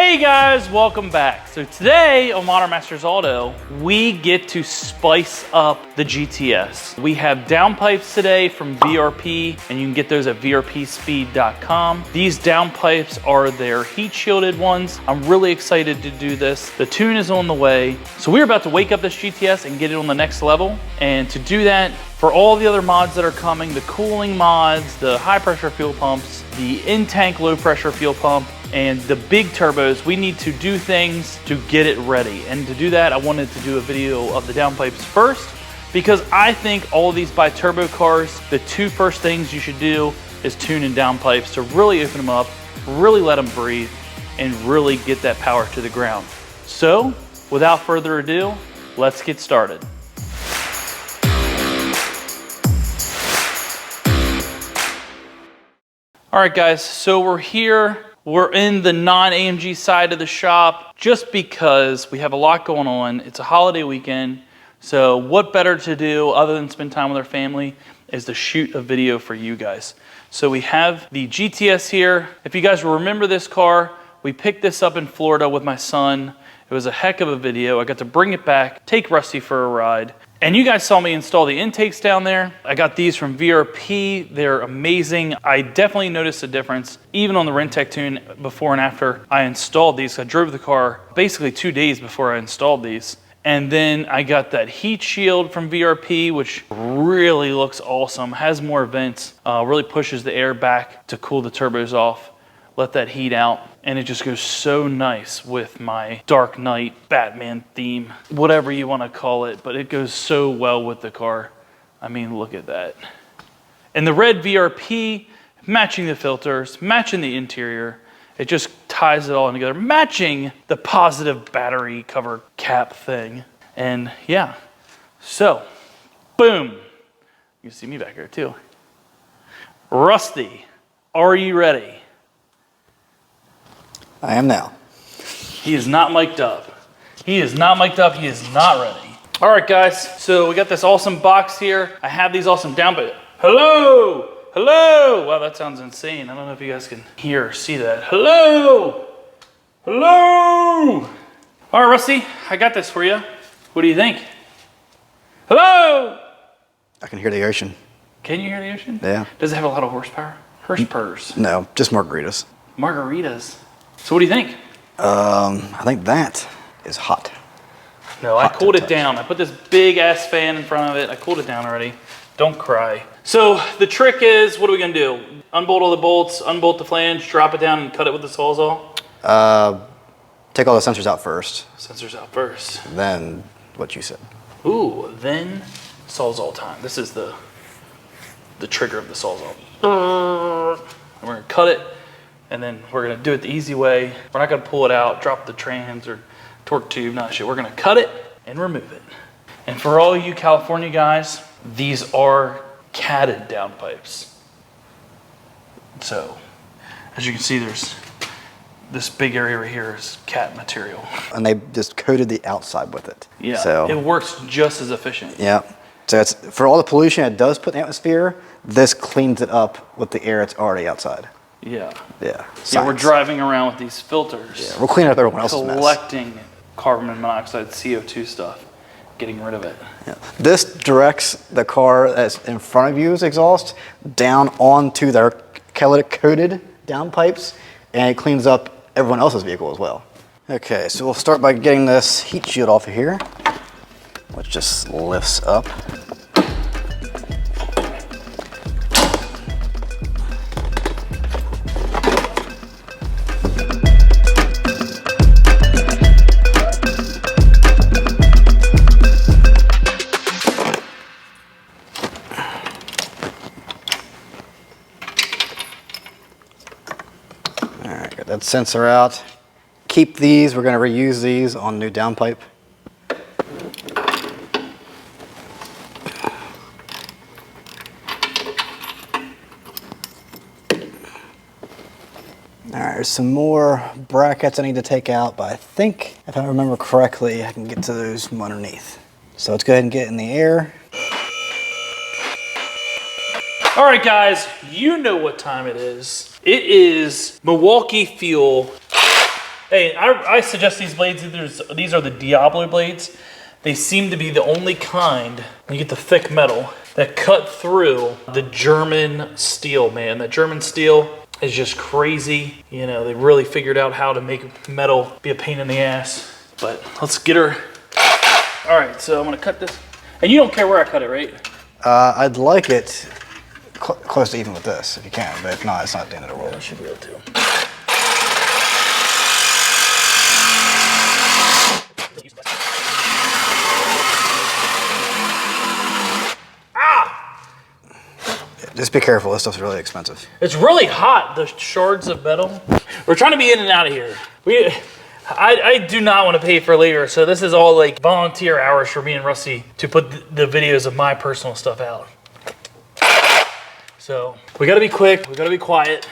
Hey guys, welcome back. So today on Modern Masters Auto, we get to spice up the GTS. We have downpipes today from VRP, and you can get those at vrpspeed.com. These downpipes are their heat shielded ones. I'm really excited to do this. The tune is on the way. So we're about to wake up this GTS and get it on the next level. And to do that, for all the other mods that are coming, the cooling mods, the high pressure fuel pumps, the in-tank low pressure fuel pump, and the big turbos, we need to do things to get it ready. And to do that, I wanted to do a video of the downpipes first, because I think all of these Biturbo cars, the two first things you should do is tune in downpipes to really open them up, really let them breathe, and really get that power to the ground. So, without further ado, let's get started. All right guys, so we're here. We're in the non-AMG side of the shop just because we have a lot going on. It's a holiday weekend, so what better to do other than spend time with our family is to shoot a video for you guys. So we have the GTS here. If you guys remember this car, we picked this up in Florida with my son. It was a heck of a video. I got to bring it back, take Rusty for a ride. And you guys saw me install the intakes down there. I got these from VRP. They're amazing. I definitely noticed a difference, even on the Rentec tune before and after I installed these. I drove the car basically 2 days before I installed these. And then I got that heat shield from VRP, which really looks awesome. Has more vents, really pushes the air back to cool the turbos off, let that heat out. And it just goes so nice with my Dark Knight Batman theme, whatever you want to call it, but it goes so well with the car. I mean, look at that. And the red VRP, matching the filters, matching the interior, it just ties it all together, matching the positive battery cover cap thing. And yeah, so boom. You can see me back here too. Rusty, are you ready? I am now. He is not mic'd up. He is not mic'd up. He is not ready. All right, guys. So we got this awesome box here. I have these awesome downpipes. Hello! Hello! Wow, that sounds insane. I don't know if you guys can hear or see that. Hello! Hello! All right, Rusty, I got this for you. What do you think? Hello! I can hear the ocean. Can you hear the ocean? Yeah. Does it have a lot of horsepower? Horse-purrs. No, just margaritas. Margaritas. So what do you think? I think that is hot. No, I cooled it down. I put this big ass fan in front of it. I cooled it down already. Don't cry. So the trick is, what are we gonna do? Unbolt all the bolts, unbolt the flange, drop it down and cut it with the Sawzall? Take all the sensors out first. Sensors out first. Then what you said. Ooh, then Sawzall time. This is the trigger of the Sawzall. And we're gonna cut it, and then we're gonna do it the easy way. We're not gonna pull it out, drop the trans or torque tube, not shit. We're gonna cut it and remove it. And for all you California guys, these are catted downpipes. So, as you can see, there's this big area right here is cat material. And they just coated the outside with it. Yeah, so, it works just as efficient. Yeah. So it's, for all the pollution it does put in the atmosphere, this cleans it up with the air that's already outside. Yeah. Yeah. Yeah, we're driving around with these filters. Yeah, we'll clean up everyone else's mess. Collecting carbon monoxide, CO2 stuff, getting rid of it. Yeah. This directs the car that's in front of you's exhaust down onto their catalytic coated downpipes, and it cleans up everyone else's vehicle as well. Okay, so we'll start by getting this heat shield off of here, which just lifts up. That sensor out. Keep these, we're going to reuse these on new downpipe. All right, there's some more brackets I need to take out, but I think if I remember correctly, I can get to those from underneath. So let's go ahead and get in the air. All right, guys, you know what time it is. It is Milwaukee Fuel Hey, I suggest these blades. These are the Diablo blades. They seem to be the only kind, when you get the thick metal, that cut through the German steel, man. That German steel is just crazy. You know, they really figured out how to make metal be a pain in the ass. But let's get her. All right, so I'm gonna cut this. And you don't care where I cut it, right? I'd like it close to even with this, if you can. But if not, it's not the end of the world. I should be able to. Just be careful, this stuff's really expensive. It's really hot, the shards of metal. We're trying to be in and out of here. I do not want to pay for labor, so this is all like volunteer hours for me and Rusty to put the videos of my personal stuff out. So we gotta be quick, we gotta be quiet.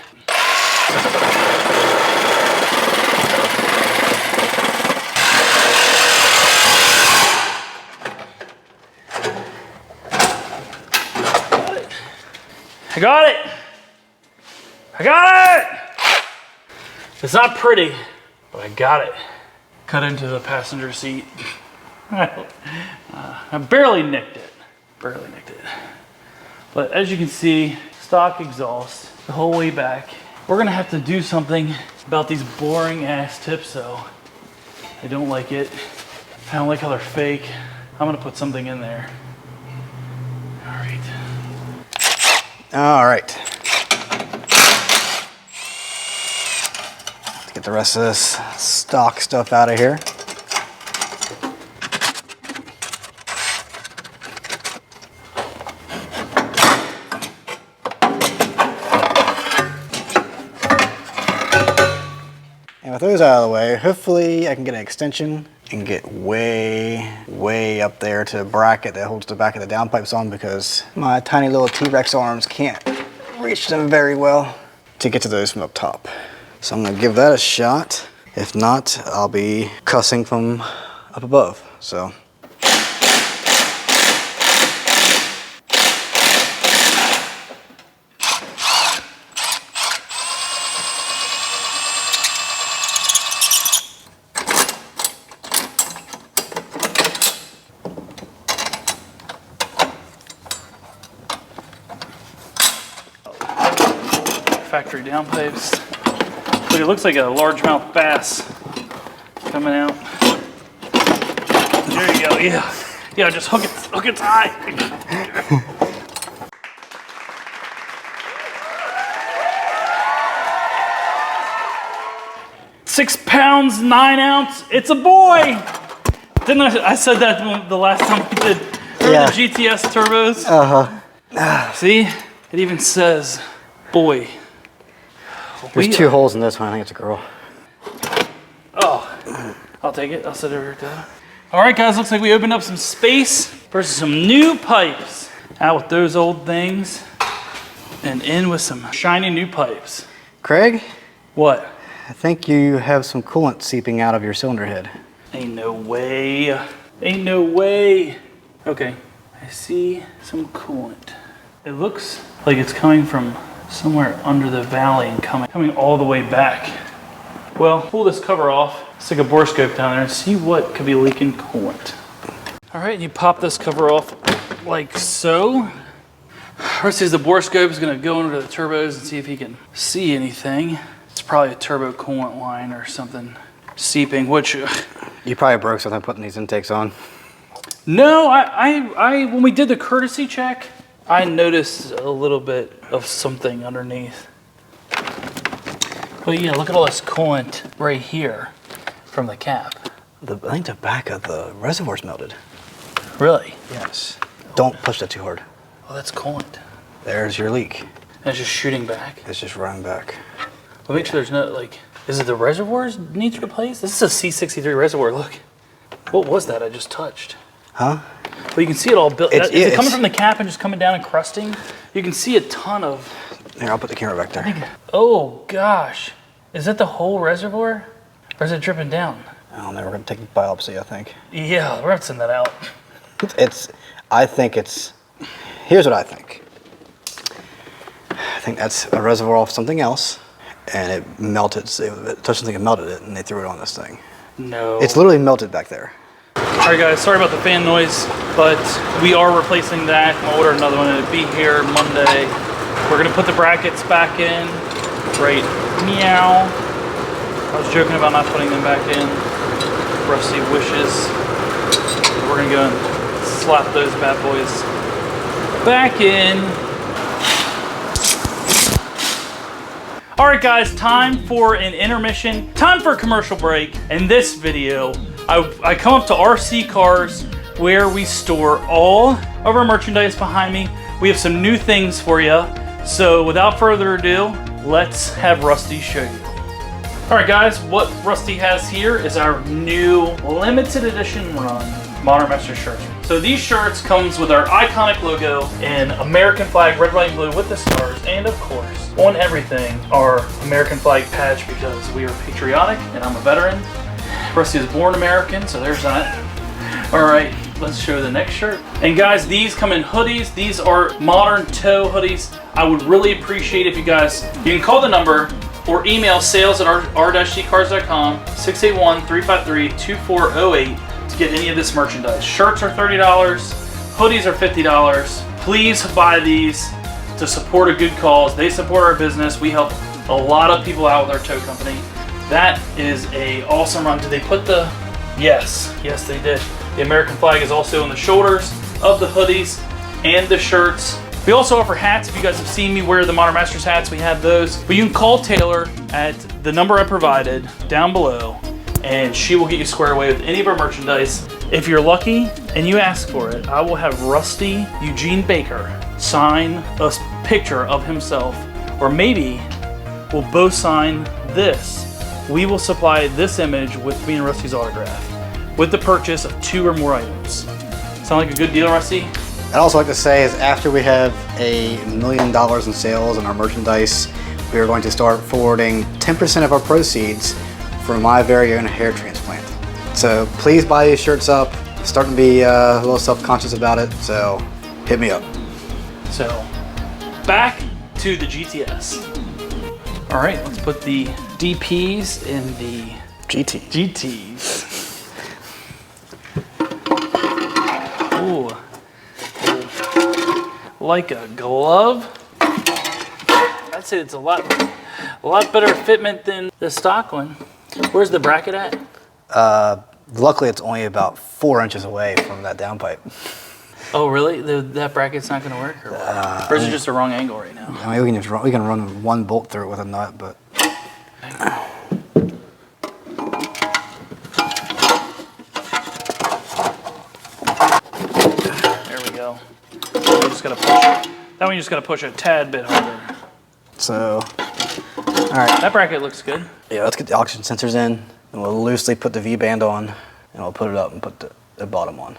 I got it! I got it! It's not pretty, but I got it. Cut into the passenger seat. I barely nicked it. Barely nicked it. But as you can see, stock exhaust the whole way back. We're gonna have to do something about these boring ass tips though. I don't like it. I don't like how they're fake. I'm gonna put something in there. All right. All right. Let's get the rest of this stock stuff out of here. And with those out of the way, hopefully I can get an extension and get way up there to a bracket that holds the back of the downpipes on, because my tiny little T-Rex arms can't reach them very well to get to those from up top. So I'm gonna give that a shot. If not, I'll be cussing from up above, so. Factory downpipes. Look, it looks like a largemouth bass coming out. There you go. Yeah, yeah. Just hook it tight. 6 pounds, 9 ounce. It's a boy. Didn't I said that the last time we did the GTS turbos? See, it even says boy. There's 2 holes in this one. I think it's a girl. Oh, I'll take it. I'll set it right there. All right, guys. Looks like we opened up some space versus some new pipes. Out with those old things, and in with some shiny new pipes. Craig? What? I think you have some coolant seeping out of your cylinder head. Ain't no way. Ain't no way. Okay, I see some coolant. It looks like it's coming from somewhere under the valley and coming all the way back. Well, pull this cover off, stick a borescope down there and see what could be leaking coolant. All right, and you pop this cover off like so. First is the borescope is gonna go under the turbos and see if he can see anything. It's probably a turbo coolant line or something seeping, which... You probably broke something putting these intakes on. No, I when we did the courtesy check, I noticed a little bit of something underneath. But yeah, look at all this coolant right here from the cap. I think the back of the reservoir's melted. Really? Yes. Don't push that too hard. Oh, that's coolant. There's your leak. And it's just shooting back. It's just running back. But make sure there's no, like, is it the reservoirs needs replaced? This is a C63 reservoir, look. What was that I just touched? Huh? Well, you can see it all built. Is it it's coming from the cap and just coming down and crusting? You can see a ton of... Here, I'll put the camera back there. Oh, gosh. Is that the whole reservoir? Or is it dripping down? I don't know, we're gonna take a biopsy, I think. Yeah, we're gonna send that out. Here's what I think. I think that's a reservoir off something else. and it melted. So it touched something and melted it, and they threw it on this thing. No. It's literally melted back there. All right, guys, sorry about the fan noise, but we are replacing that. I'll order another one. It'll be here Monday. We're gonna put the brackets back in. Right, meow. I was joking about not putting them back in. Rusty wishes. We're gonna go and slap those bad boys back in. All right, guys, time for an intermission, time for a commercial break. In this video, I come up to RC Cars where we store all of our merchandise behind me. We have some new things for you. So without further ado, let's have Rusty show you. All right, guys, what Rusty has here is our new limited edition run Modern Master shirts. So these shirts comes with our iconic logo in American flag, red, white, and blue with the stars, and of course, on everything, our American flag patch because we are patriotic and I'm a veteran. Rusty was born American, so there's that. All right, let's show the next shirt. And guys, these come in hoodies. These are modern toe hoodies. I would really appreciate if you guys, you can call the number or email sales@r-ccars.com, 681-353-2408 to get any of this merchandise. Shirts are $30, hoodies are $50. Please buy these to support a good cause. They support our business. We help a lot of people out with our tow company. That is a awesome run. Did they put the, yes, they did. The American flag is also on the shoulders of the hoodies and the shirts. We also offer hats. If you guys have seen me wear the Modern Masters hats, we have those. But you can call Taylor at the number I provided down below, and she will get you squared away with any of our merchandise. If you're lucky and you ask for it, I will have Rusty Eugene Baker sign a picture of himself, or maybe we'll both sign this. We will supply this image with me and Rusty's autograph with the purchase of 2 or more items. Sound like a good deal, Rusty? I'd also like to say is after we have $1 million in sales on our merchandise, we are going to start forwarding 10% of our proceeds for my very own hair transplant. So please buy these shirts up. I'm starting to be a little self-conscious about it, so hit me up. So back to the GTS. All right, let's put the DPs in the GTs. Ooh, like a glove. I'd say it's a lot better fitment than the stock one. Where's the bracket at? Luckily, it's only about 4 inches away from that downpipe. Oh, really? That bracket's not going to work, or what? Or is it just the wrong angle right now? I mean, we can run one bolt through it with a nut, but. There we go. We just got to push. That one you just got to push a tad bit harder. So, all right. That bracket looks good. Yeah, let's get the oxygen sensors in, and we'll loosely put the V-band on, and we'll put it up and put the bottom on.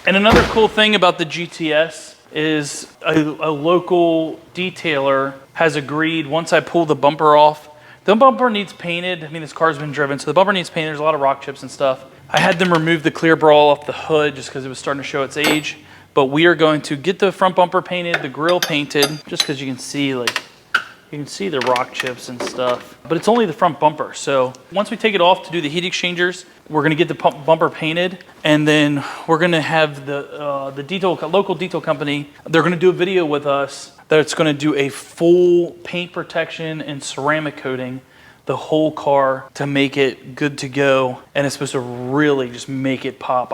And another cool thing about the GTS is a local detailer has agreed, once I pull the bumper off, the bumper needs painted. I mean, this car's been driven, so the bumper needs painted. There's a lot of rock chips and stuff. I had them remove the clear brawl off the hood just because it was starting to show its age. But we are going to get the front bumper painted, the grille painted, just because you can see, like, you can see the rock chips and stuff, but it's only the front bumper. So once we take it off to do the heat exchangers, we're gonna get the bumper painted, and then we're gonna have the local detail company, they're gonna do a video with us that's gonna do a full paint protection and ceramic coating the whole car to make it good to go, and it's supposed to really just make it pop.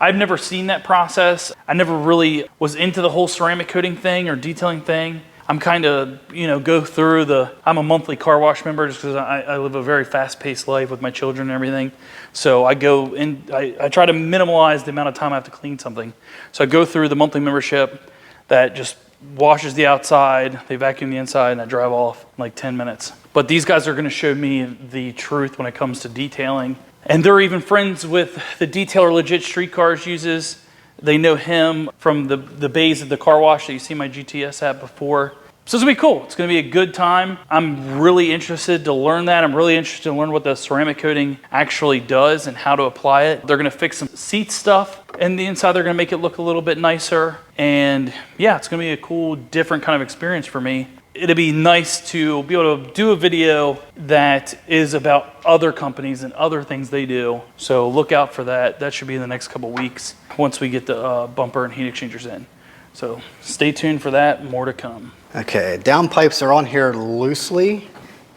I've never seen that process. I never really was into the whole ceramic coating thing or detailing thing. I'm kind of, go through I'm a monthly car wash member just because I live a very fast-paced life with my children and everything. So I go in, I try to minimize the amount of time I have to clean something. So I go through the monthly membership that just washes the outside, they vacuum the inside, and I drive off in like 10 minutes. But these guys are gonna show me the truth when it comes to detailing. And they're even friends with the detailer Legit Street Cars uses. They know him from the bays of the car wash that you see my GTS at before. So it's gonna be cool. It's gonna be a good time. I'm really interested to learn that. I'm really interested to learn what the ceramic coating actually does and how to apply it. They're gonna fix some seat stuff and the inside. They're gonna make it look a little bit nicer. And yeah, it's gonna be a cool, different kind of experience for me. it'd be nice to be able to do a video that is about other companies and other things they do. So look out for that. That should be in the next couple weeks once we get the bumper and heat exchangers in. So stay tuned for that, more to come. Okay, downpipes are on here loosely.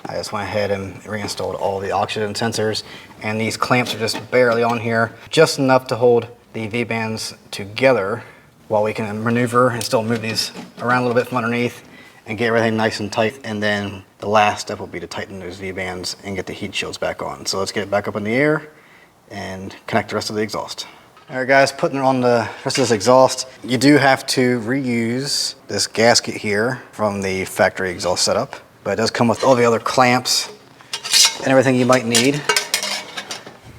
I just went ahead and reinstalled all the oxygen sensors, and these clamps are just barely on here, just enough to hold the V-bands together while we can maneuver and still move these around a little bit from underneath and get everything nice and tight. And then the last step will be to tighten those V-bands and get the heat shields back on. So let's get it back up in the air and connect the rest of the exhaust. All right guys, putting it on the rest of this exhaust, you do have to reuse this gasket here from the factory exhaust setup, but it does come with all the other clamps and everything you might need.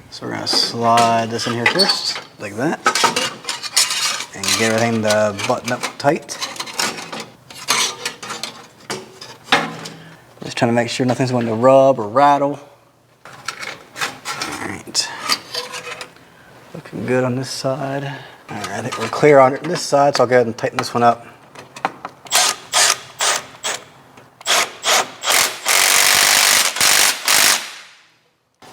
So we're gonna slide this in here first, like that, and get everything to button up tight. Just trying to make sure nothing's going to rub or rattle. All right. Looking good on this side. All right, I think we're clear on this side, so I'll go ahead and tighten this one up.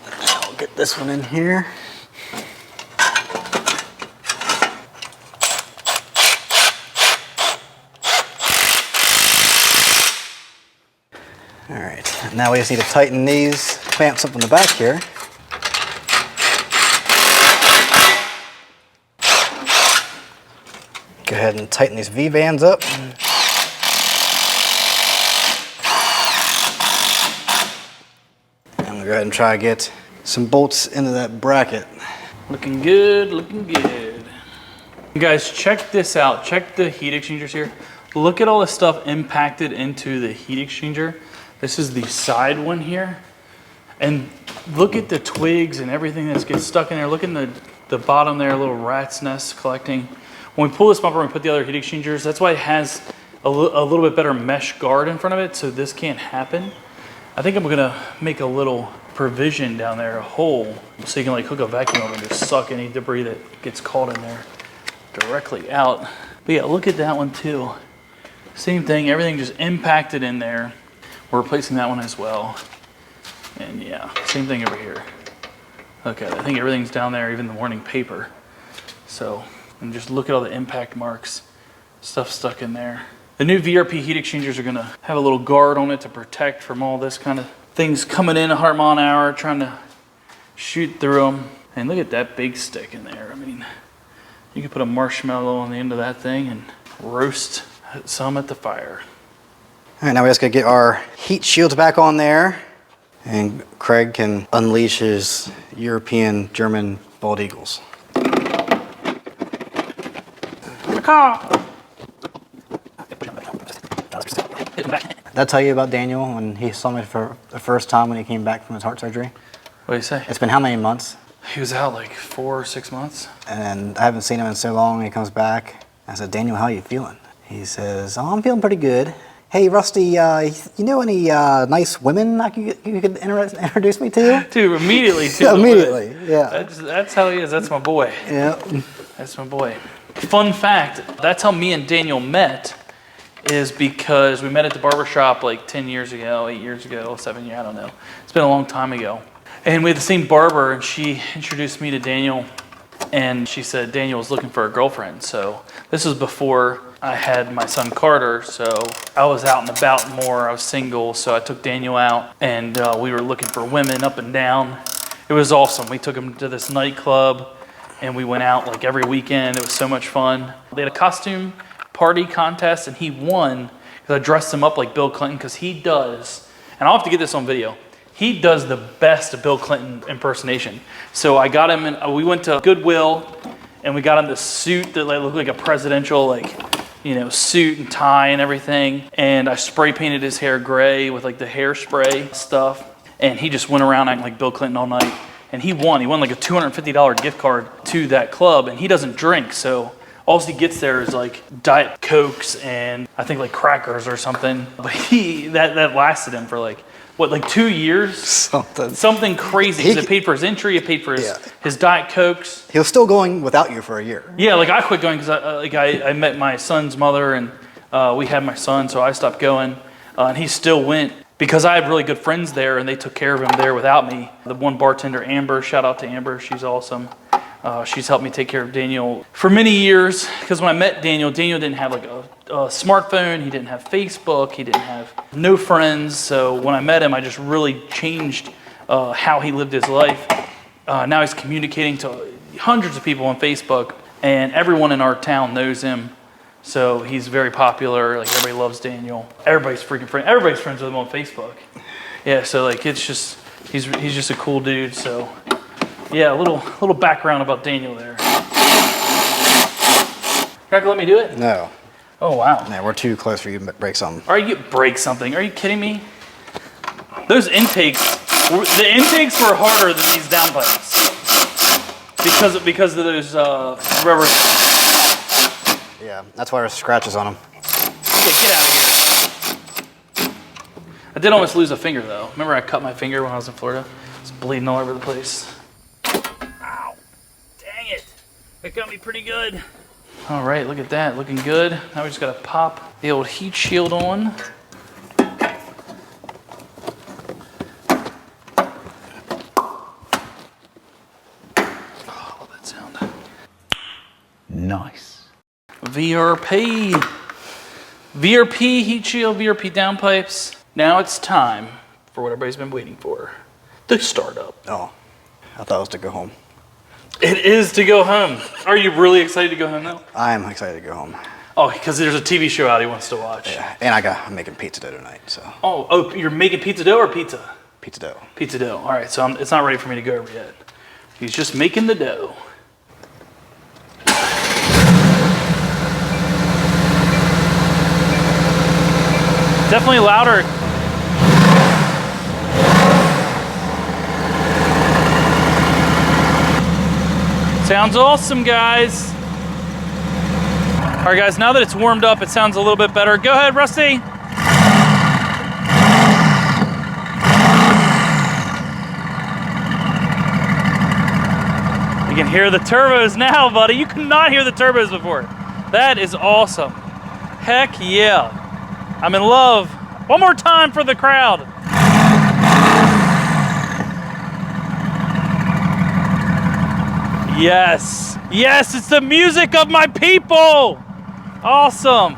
Now we'll get this one in here. All right, now we just need to tighten these clamps up in the back here. Go ahead and tighten these V-bands up. I'm gonna go ahead and try to get some bolts into that bracket. Looking good, looking good. You guys, check this out. Check the heat exchangers here. Look at all the stuff impacted into the heat exchanger. This is the side one here. And look at the twigs and everything that gets stuck in there. Look in the bottom there, little rat's nest collecting. When we pull this bumper and we put the other heat exchangers, that's why it has a little bit better mesh guard in front of it, so this can't happen. I think I'm gonna make a little provision down there, a hole, so you can like hook a vacuum over and just suck any debris that gets caught in there directly out. But yeah, look at that one too. Same thing, everything just impacted in there. We're replacing that one as well. And yeah, same thing over here. Okay, I think everything's down there, even the warning paper. So, and just look at all the impact marks, stuff stuck in there. The new VRP heat exchangers are gonna have a little guard on it to protect from all this kind of things coming in 100 mile an hour, trying to shoot through them. And look at that big stick in there. I mean, you could put a marshmallow on the end of that thing and roast some at the fire. All right, now we just gotta get our heat shields back on there, and Craig can unleash his European German bald eagles. Did I tell you about Daniel when he saw me for the first time when he came back from his heart surgery? What do you say? It's been how many months? He was out like 4 or 6 months. And I haven't seen him in so long. He comes back. I said, Daniel, how are you feeling? He says, oh, I'm feeling pretty good. Hey, Rusty, you know any nice women you could introduce me to? Dude, immediately, too. Immediately, yeah. That's how he is. That's my boy. Yeah. That's my boy. Fun fact, that's how me and Daniel met, is because we met at the barber shop like 10 years ago, 8 years ago, 7 years, I don't know. It's been a long time ago. And we had the same barber, and she introduced me to Daniel, and she said Daniel was looking for a girlfriend. So this was before I had my son Carter, so I was out and about more. I was single, so I took Daniel out, and we were looking for women up and down. It was awesome. We took him to this nightclub, and we went out like every weekend. It was so much fun. They had a costume party contest, and he won because I dressed him up like Bill Clinton, because he does, and I'll have to get this on video, he does the best of Bill Clinton impersonation. So I got him, and we went to Goodwill, and we got him this suit that looked like a presidential, suit and tie and everything. And I spray painted his hair gray with like the hairspray stuff. And he just went around acting like Bill Clinton all night. And he won. He won like a $250 gift card to that club. And he doesn't drink, so all he gets there is like Diet Cokes and I think like crackers or something. But that lasted him for like 2 years? Something crazy. Because it paid for his entry, it paid for his Diet Cokes. He was still going without you for a year. Yeah, like I quit going because I met my son's mother, and we had my son, so I stopped going. And he still went because I had really good friends there and they took care of him there without me. The one bartender, Amber, shout out to Amber, she's awesome. She's helped me take care of Daniel for many years, because when I met Daniel, Daniel didn't have like a smartphone, he didn't have Facebook, he didn't have no friends. So when I met him, I just really changed how he lived his life. Now he's communicating to hundreds of people on Facebook, and everyone in our town knows him. So he's very popular. Like, everybody loves Daniel. Everybody's freaking friend. Everybody's friends with him on Facebook. Yeah, so like it's just he's just a cool dude. So yeah, a little background about Daniel there. You're not gonna let me do it? No. Oh wow. Yeah, we're too close for you to break something. Are you break something? Are you kidding me? Those intakes, the intakes were harder than these downpipes because of those rubber. Yeah, that's why there's scratches on them. Okay, get out of here. I did almost lose a finger though. Remember I cut my finger when I was in Florida? It's bleeding all over the place. Ow. Dang it. It got me pretty good. All right, look at that, looking good. Now we just gotta pop the old heat shield on. Oh, love that sound. Nice. VRP heat shield, VRP downpipes. Now it's time for what everybody's been waiting for, the startup. Oh, I thought it was to go home. It is to go home. Are you really excited to go home now? I'm excited to go home. Oh, because there's a TV show out he wants to watch. Yeah, and I'm making pizza dough tonight, so. Oh, you're making pizza dough or pizza? Pizza dough. Pizza dough. All right, so it's not ready for me to go over yet. He's just making the dough. Definitely louder. Sounds awesome, guys. All right, guys, now that it's warmed up, it sounds a little bit better. Go ahead, Rusty. You can hear the turbos now, buddy. You could not hear the turbos before. That is awesome. Heck yeah. I'm in love. One more time for the crowd. Yes. Yes, it's the music of my people. Awesome.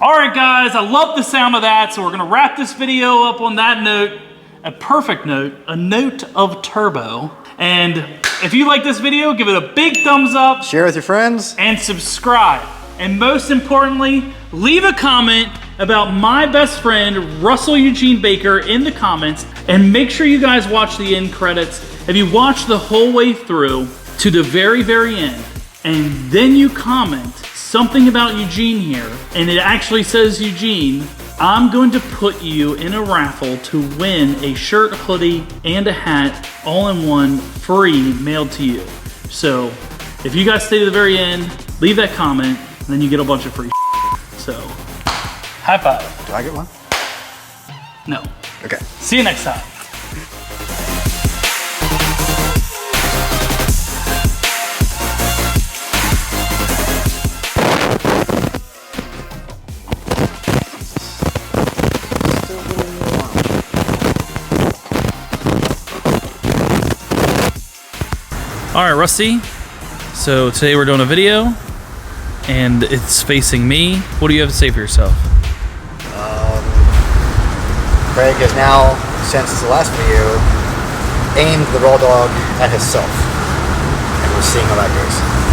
All right, guys, I love the sound of that. So we're gonna wrap this video up on that note, a perfect note, a note of turbo. And if you like this video, give it a big thumbs up. Share with your friends. And subscribe. And most importantly, leave a comment about my best friend, Russell Eugene Baker, in the comments. And make sure you guys watch the end credits. If you watch the whole way through to the very, very end, and then you comment something about Eugene here, and it actually says Eugene, I'm going to put you in a raffle to win a shirt, hoodie, and a hat, all in one, free, mailed to you. So if you guys stay to the very end, leave that comment, and then you get a bunch of free So, high five. Do I get one? No. Okay. See you next time. All right, Rusty. So today we're doing a video, and it's facing me. What do you have to say for yourself? Craig has now, since the last video, aimed the raw dog at himself, and we're seeing how that goes.